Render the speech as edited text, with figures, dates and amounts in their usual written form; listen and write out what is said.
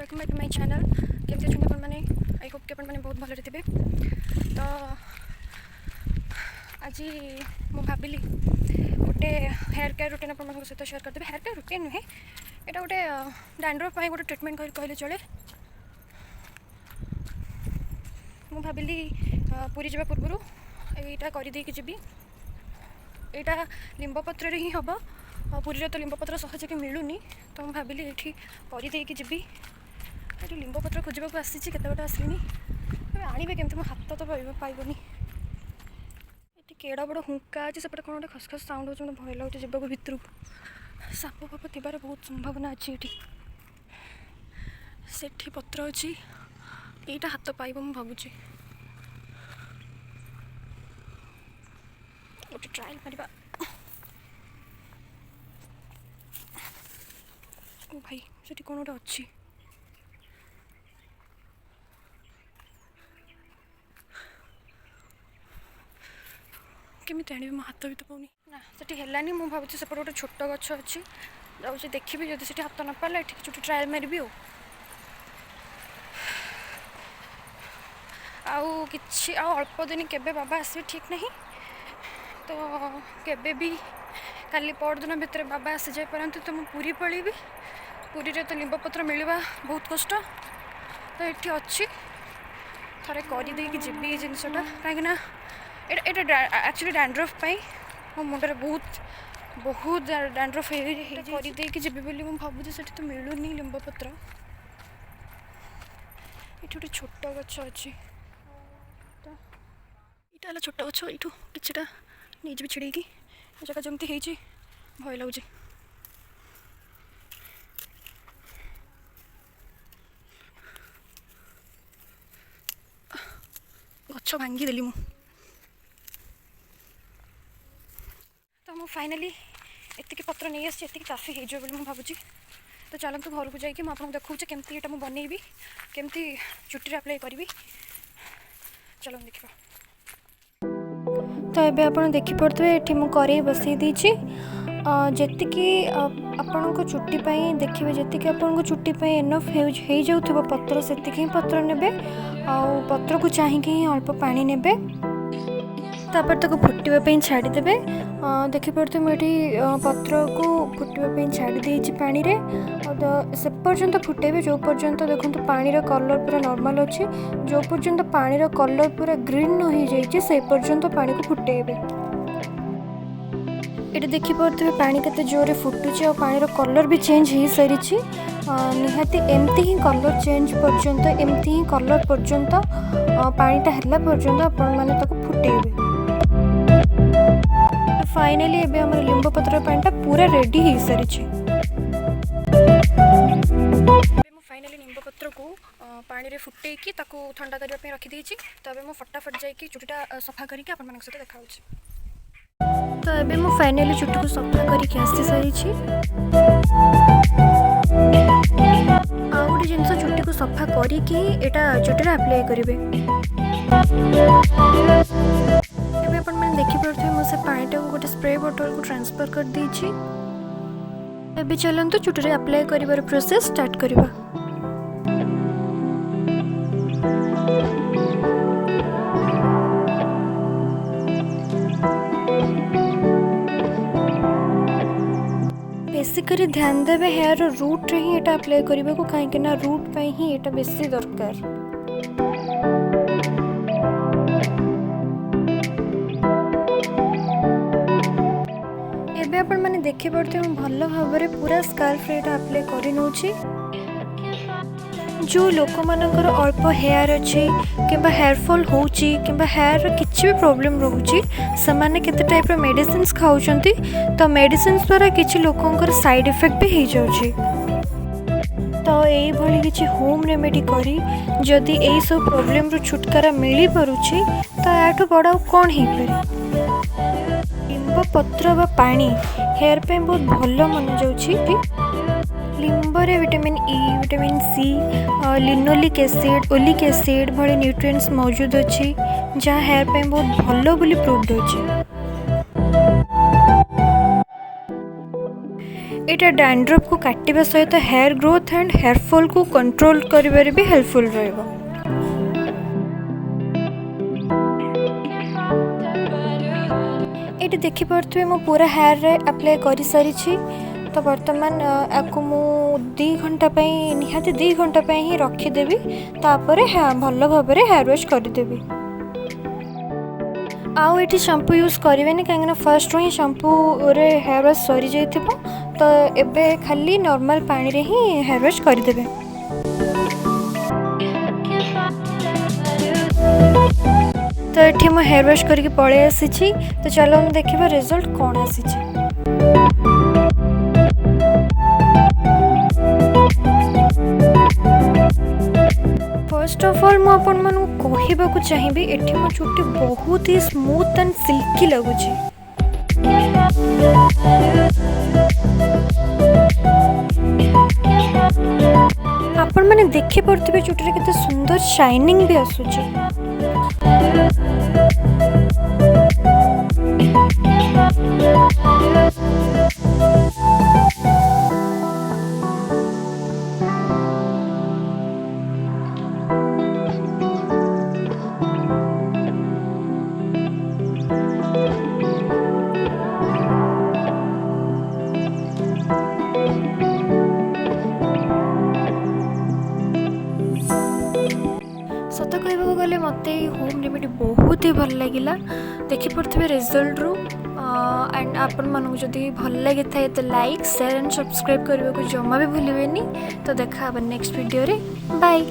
Welcome back to my channel. केमती अच्छे अपन मैंने आई होप कि अपन मैंने बहुत भले थे। तो आज मुझे भाविली गोटे हेयर केयर रूटीन अपन सहित शेयर करदेवी। हेयर केयर रूटीन नुहे, यहाँ गोटे डैंड्रफ गोटे ट्रिटमेंट कहले चले। मु भाविली पुरी जावा पूर्व यहाँ करदे जी। यहाँ लिंब पत्र ही हम पुरी तो लिंब पत्र सहज कि मिलूनी, तो मुझे भाविली ये करदे जी। ये लिंब पत्र खोजा आसी केते बटे आसली आने केमती मो हाथ तो पाइबनी। ये केड़ा बड़ हुंका अच्छे सेपटे कौन गोटे खसखस साउंड हो भय लगे जावाक भितर। साप फाप थबार बहुत संभावना अच्छी। ये सेठी पत्र अच्छी, यहाँ हाथ पाइब मु भावुची। गोटे ट्रायल मारिबा। ओ भाई सेठी कौन गोटे अच्छी। केमी आने मो हाथ भी तो पाऊनी ना सेठी हेलानी। मु भावुची सेपटे गोटे छोट गछ अच्छी, जाऊँगी देखी जब से हाथ न पाला ये छोटे ट्रायल मारिबी। आउ कि अल्प दिन केबे बाबा आसवे ठीक नहीं, तो केबे भी काली परदिन भितर बाबा आसी जाई पारंती, तो मु पूरी पळेबी। पूरी रे तो लिंब पत्र मिलवा बहुत कष्ट, तो ये अच्छी थे करदे जीवी ये जिनसटा कहीं एक्चुअली डैंड्रफ मो मुंडे बहुत बहुत डैंड्रफ करदे जीवी बोली मुझे भावुँ। से तो मिलूनी लिंब पत्र। ये गोटे छोट गछ अच्छी, यहाँ छोट गछ यू किटा नहीं जी छिड़ी जगह जमती है भय लगुच। गछ भांगीदेली मु, तो मु फाइनाली एतिक पत्र नहीं आसी एतिक काफी हो मुझे भावुची। तो चलतु घर को जाकि मुझे देखा केमती यहाँ मुझे बनईबी, केमती चुट्टी अप्लाई करी। चलो देखा। तो ये आप देखिपे ये मुझे बसई देती जी आपण को चुट्टी देखिए जी आपण चुट्टी एनफ हो जाऊ पत्र से पत्र ने पत्र को चाहिए अल्प पानी ने तापर तक फुटापी छाड़ीदे। देखिपे मुझे पत्र को फुटापी छाड़ी पानी रे से पर्यंत फुटेबे जो पर्यंत देखो पानी कलर पूरा नॉर्मल अच्छी। जो पर्यंत पानी कलर पूरा ग्रीन न हो जाए से पर्यंत पानी को फुटेबे। ये देखिपे पानी केते जोरे फुटुची और पानी कलर भी चेंज हो सारी। निहाती एमती ही कलर चेंज पर्यंत एमती ही कलर पर्यंत पानीटा है पर्यंत आपण मैंने फुटेबे। फाइनली एबे हमर लिंब पत्र पानीटा पूरा रेडी हो सारी। फाइनली लिंब पत्र को पानी रे फुटेकी ताकू ठंडा करने पे रखी देछि। तो अबे मु फटाफट जाइए चुट्टा सफा करके आपण मानक सहित देखा होछि। तो अबे मु फाइनली चुट्टी को सफा करके आसी सारी। आ गोटे जिनस चुट्टी को सफा करके एटा चुट्टी अप्लाई करेंगे। अपन मैंने देखिपे मुझे पानीटा को गोटे स्प्रे बोतल को ट्रांसफर कर देछि। अभी चलते चुट्टी अप्लाई कर प्रोसेस स्टार्ट करवा। बेसिकली ध्यान देवे हेयर रूट रे ही एटा अप्लाई करबा को, कहीं ना रूट पे ही एटा बेसी दरकार। एबे अपन माने देखि पड़ते भल भाव पूरा स्कार्फ रे एटा अप्लाई करि नउछि। जो लोक मानकर अल्प हेयर अच्छे कि हेयरफॉल होची कि हेयर किसी भी प्रॉब्लम रोची से माने केते टाइप रो मेडिसिन खाउछंती। तो मेडिसिन द्वारा किसी लोकंकर साइड इफेक्ट भी हो जाउछि। तो यही भली किसी होम रेमेडी करी जदि यही सब प्रॉब्लम रो छुटकारा मिली पारुछि तो याठू बड़ा कौन हो पारे। लिंब पत्र व पानी हेयर पे बहुत भल मन जाउछि। लिंब रे vitamin E, vitamin C, linoleic acid, oleic acid भली न्यूट्रिएंट्स मौजूद अच्छी जहाँ हेयर पे बहुत भल बोली प्रूव्ड अछि। एटा डैंड्रफ को काटिबा सहित hair growth and hair fall को कंट्रोल करिबारे भी हेल्पफुल रहइबो। ये देखी पारे मो पूरा हेयर रे अप्लाई कर सारी। तो बर्तमान आपको मु 2 घंटा निहाती 2 घंटा ही रखीदेवी। तापर भल भाव हेयर वाश करदेवी। आउ ये शैम्पू यूज करें कहीं फर्स्ट ही शैम्पू रे हेयर वाश सरी जाइथिबो। तो एबे खाली नॉर्मल पानी रे ही हेयर वाश करदेबे। तो ये मो हेयर वाश करके पळे आसी। तो चलो हम देखिबा रिजल्ट कौन आसी। फर्स्ट ऑफ ऑल मु आपन मानु कहबा चाहिए एठी मो चुट्टी बहुत ही स्मूथ एंड सिल्की लगुच। आपण माने देखि पड़थिबे चुट्टी रे केते सुंदर शाइनिंग भी आसुची। सत कहूँ गले मत होम रेमेडी बहुत ही भल लगिला। देखिपे रिजल्ट रु एंड आपण मानू जदि भल लगी था तो लाइक शेयर एंड सब्सक्राइब करने को जमा भी भूलें। तो देखा नेक्स्ट वीडियो रे। बाय।